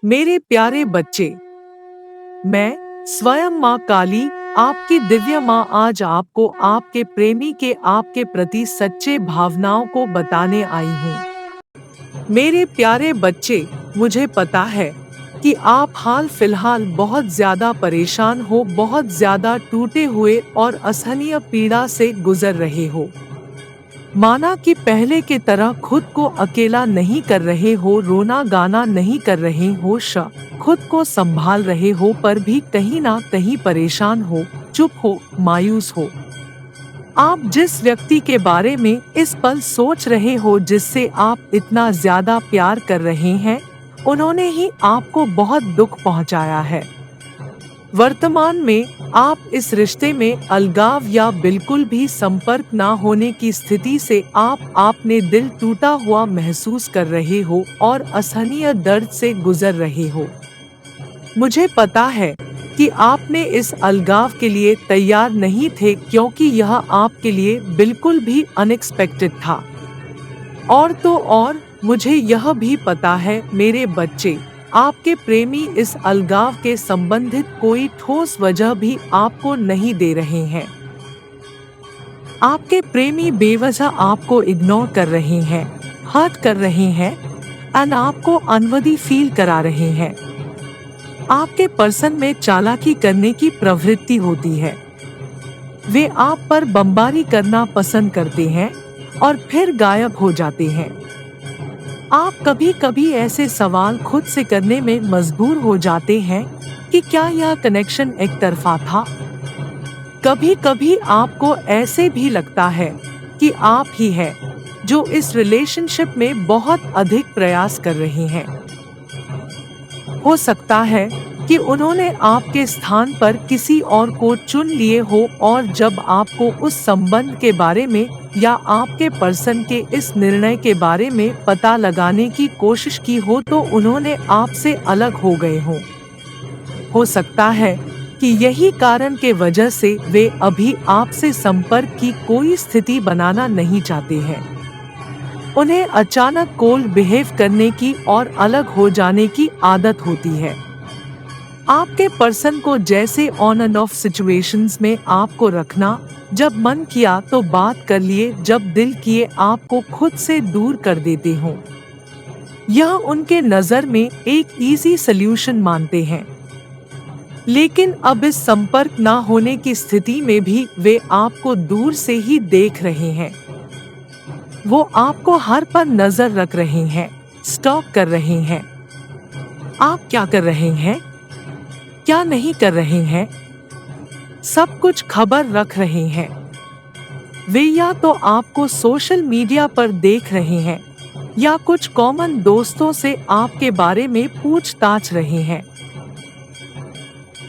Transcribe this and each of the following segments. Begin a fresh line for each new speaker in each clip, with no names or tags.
मेरे प्यारे बच्चे, मैं स्वयं माँ काली, आपकी दिव्य माँ आज आपको आपके प्रेमी के आपके प्रति सच्चे भावनाओं को बताने आई हूँ। मेरे प्यारे बच्चे, मुझे पता है कि आप हाल फिलहाल बहुत ज्यादा परेशान हो, बहुत ज्यादा टूटे हुए और असहनीय पीड़ा से गुजर रहे हो। माना कि पहले की तरह खुद को अकेला नहीं कर रहे हो, रोना गाना नहीं कर रहे हो, खुद को संभाल रहे हो, पर भी कहीं ना कहीं परेशान हो, चुप हो, मायूस हो। आप जिस व्यक्ति के बारे में इस पल सोच रहे हो, जिससे आप इतना ज्यादा प्यार कर रहे हैं, उन्होंने ही आपको बहुत दुख पहुंचाया है। वर्तमान में आप इस रिश्ते में अलगाव या बिल्कुल भी संपर्क ना होने की स्थिति से आप अपने दिल टूटा हुआ महसूस कर रहे हो और असहनीय दर्द से गुजर रहे हो। मुझे पता है कि आपने इस अलगाव के लिए तैयार नहीं थे, क्योंकि यह आपके लिए बिल्कुल भी अनएक्सपेक्टेड था। और तो और मुझे यह भी पता है मेरे बच्चे, आपके प्रेमी इस अलगाव के संबंधित कोई ठोस वजह भी आपको नहीं दे रहे हैं। आपके प्रेमी बेवजह आपको इग्नोर कर रहे हैं, हर्ट कर रहे हैं और आपको अनवदी फील करा रहे हैं। आपके पर्सन में चालाकी करने की प्रवृत्ति होती है। वे आप पर बमबारी करना पसंद करते हैं और फिर गायब हो जाते हैं। आप कभी कभी ऐसे सवाल खुद से करने में मजबूर हो जाते हैं कि क्या यह कनेक्शन एक तरफा था। कभी कभी आपको ऐसे भी लगता है कि आप ही हैं जो इस रिलेशनशिप में बहुत अधिक प्रयास कर रहे हैं। हो सकता है कि उन्होंने आपके स्थान पर किसी और को चुन लिए हो, और जब आपको उस संबंध के बारे में या आपके पर्सन के इस निर्णय के बारे में पता लगाने की कोशिश की हो, तो उन्होंने आपसे अलग हो गए हों। हो सकता है कि यही कारण के वजह से वे अभी आपसे संपर्क की कोई स्थिति बनाना नहीं चाहते हैं। उन्हें अचानक कोल्ड बिहेव करने की और अलग हो जाने की आदत होती है। आपके पर्सन को जैसे ऑन एंड ऑफ सिचुएशंस में आपको रखना, जब मन किया तो बात कर लिए, जब दिल किए आपको खुद से दूर कर देते हो। यह उनके नजर में एक इजी सल्यूशन मानते हैं। लेकिन अब इस संपर्क ना होने की स्थिति में भी वे आपको दूर से ही देख रहे हैं। वो आपको हर पर नजर रख रहे हैं, स्टॉक कर रहे हैं। आप क्या कर रहे हैं, क्या नहीं कर रहे हैं, सब कुछ खबर रख रहे हैं। वे या तो आपको सोशल मीडिया पर देख रहे हैं या कुछ कॉमन दोस्तों से आपके बारे में पूछताछ रहे हैं।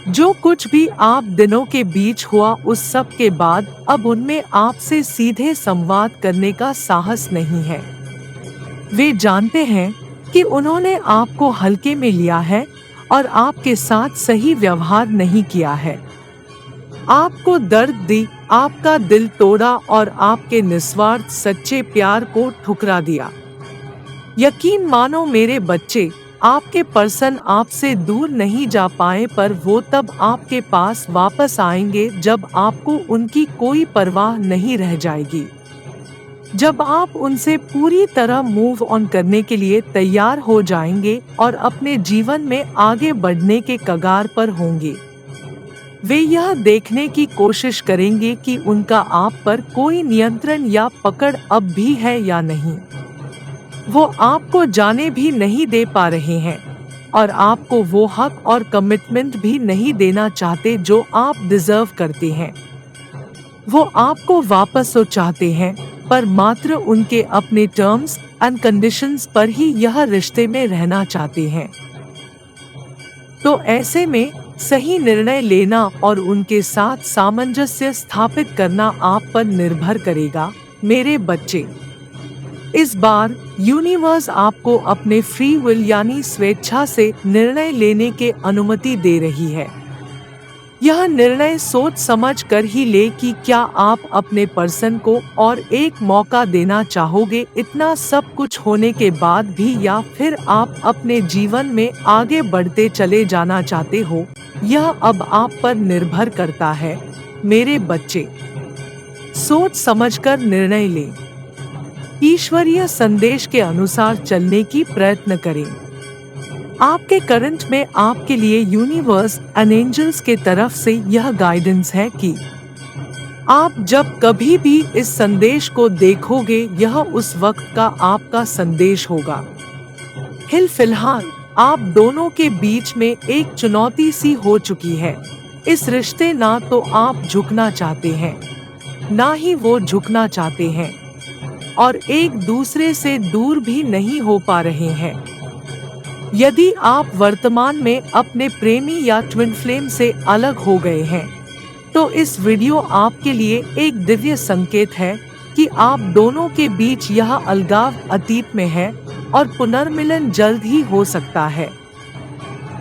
जो कुछ भी आप दिनों के बीच हुआ, उस सब के बाद अब उनमें आपसे सीधे संवाद करने का साहस नहीं है। वे जानते हैं कि उन्होंने आपको हल्के में लिया है और आपके साथ सही व्यवहार नहीं किया है। आपको दर्द दी, आपका दिल तोड़ा और आपके निस्वार्थ सच्चे प्यार को ठुकरा दिया। यकीन मानो मेरे बच्चे, आपके पर्सन आपसे दूर नहीं जा पाए, पर वो तब आपके पास वापस आएंगे जब आपको उनकी कोई परवाह नहीं रह जाएगी। जब आप उनसे पूरी तरह मूव ऑन करने के लिए तैयार हो जाएंगे और अपने जीवन में आगे बढ़ने के कगार पर होंगे। वे यह देखने की कोशिश करेंगे कि उनका आप पर कोई नियंत्रण या पकड़ अब भी है या नहीं। वो आपको जाने भी नहीं दे पा रहे हैं और आपको वो हक और कमिटमेंट भी नहीं देना चाहते जो आप डिजर्व करते हैं। वो आपको वापस तो चाहते हैं, पर मात्र उनके अपने टर्म्स एंड कंडीशंस पर ही यह रिश्ते में रहना चाहते हैं। तो ऐसे में सही निर्णय लेना और उनके साथ सामंजस्य स्थापित करना आप पर निर्भर करेगा मेरे बच्चे। इस बार यूनिवर्स आपको अपने फ्री विल यानी स्वेच्छा से निर्णय लेने के अनुमति दे रही है। यह निर्णय सोच समझ कर ही ले कि क्या आप अपने पर्सन को और एक मौका देना चाहोगे इतना सब कुछ होने के बाद भी, या फिर आप अपने जीवन में आगे बढ़ते चले जाना चाहते हो। यह अब आप पर निर्भर करता है मेरे बच्चे। सोच समझकर निर्णय लें। ईश्वरीय संदेश के अनुसार चलने की प्रयत्न करें। आपके करंट में आपके लिए यूनिवर्स एंड एंजल्स के तरफ से यह गाइडेंस है कि आप जब कभी भी इस संदेश को देखोगे यह उस वक्त का आपका संदेश होगा। फिलहाल आप दोनों के बीच में एक चुनौती सी हो चुकी है। इस रिश्ते ना तो आप झुकना चाहते हैं ना ही वो झुकना चाहते हैं, और एक दूसरे से दूर भी नहीं हो पा रहे हैं। यदि आप वर्तमान में अपने प्रेमी या ट्विन फ्लेम से अलग हो गए हैं, तो इस वीडियो आपके लिए एक दिव्य संकेत है कि आप दोनों के बीच यह अलगाव अतीत में है और पुनर्मिलन जल्द ही हो सकता है।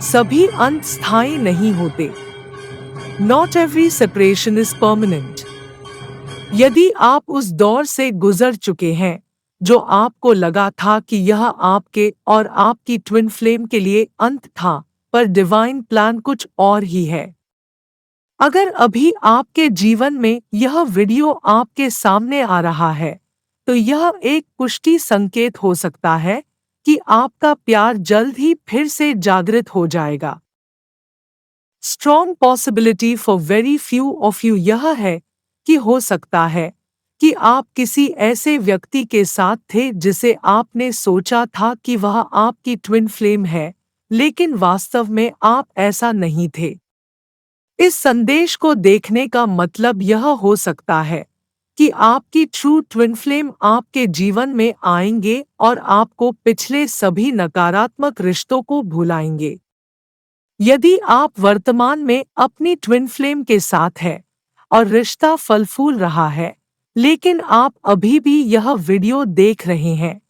सभी अंत स्थायी नहीं होते। Not every separation is permanent. यदि आप उस दौर से गुजर चुके हैं जो आपको लगा था कि यह आपके और आपकी ट्विन फ्लेम के लिए अंत था, पर डिवाइन प्लान कुछ और ही है। अगर अभी आपके जीवन में यह वीडियो आपके सामने आ रहा है, तो यह एक पुष्टि संकेत हो सकता है कि आपका प्यार जल्द ही फिर से जागृत हो जाएगा। Strong possibility for very few of you यह है कि हो सकता है कि आप किसी ऐसे व्यक्ति के साथ थे जिसे आपने सोचा था कि वह आपकी ट्विन फ्लेम है, लेकिन वास्तव में आप ऐसा नहीं थे। इस संदेश को देखने का मतलब यह हो सकता है कि आपकी ट्रू ट्विन फ्लेम आपके जीवन में आएंगे और आपको पिछले सभी नकारात्मक रिश्तों को भुलाएंगे। यदि आप वर्तमान में अपनी ट्विन फ्लेम के साथ हैं और रिश्ता फल फूल रहा है, लेकिन आप अभी भी यह वीडियो देख रहे हैं,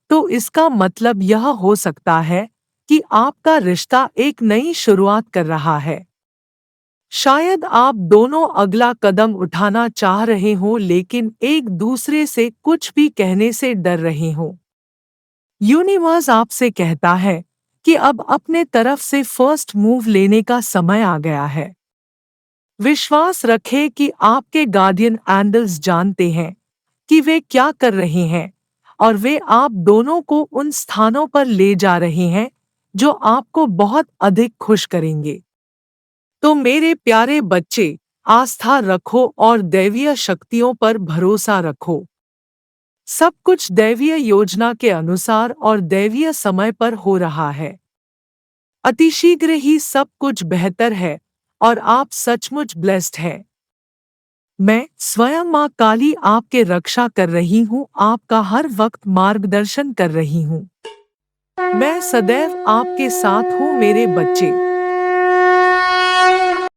तो इसका मतलब यह हो सकता है कि आपका रिश्ता एक नई शुरुआत कर रहा है। शायद आप दोनों अगला कदम उठाना चाह रहे हो, लेकिन एक दूसरे से कुछ भी कहने से डर रहे हो। यूनिवर्स आपसे कहता है कि अब अपने तरफ से फर्स्ट मूव लेने का समय आ गया है। विश्वास रखें कि आपके गार्डियन एंजल्स जानते हैं कि वे क्या कर रहे हैं, और वे आप दोनों को उन स्थानों पर ले जा रहे हैं जो आपको बहुत अधिक खुश करेंगे। तो मेरे प्यारे बच्चे, आस्था रखो और दैवीय शक्तियों पर भरोसा रखो। सब कुछ दैवीय योजना के अनुसार और दैवीय समय पर हो रहा है। अतिशीघ्र ही सब कुछ बेहतर है और आप सचमुच ब्लेस्ड हैं। मैं स्वयं माँ काली आपके रक्षा कर रही हूँ, आपका हर वक्त मार्गदर्शन कर रही हूँ। मैं सदैव आपके साथ हूँ मेरे बच्चे।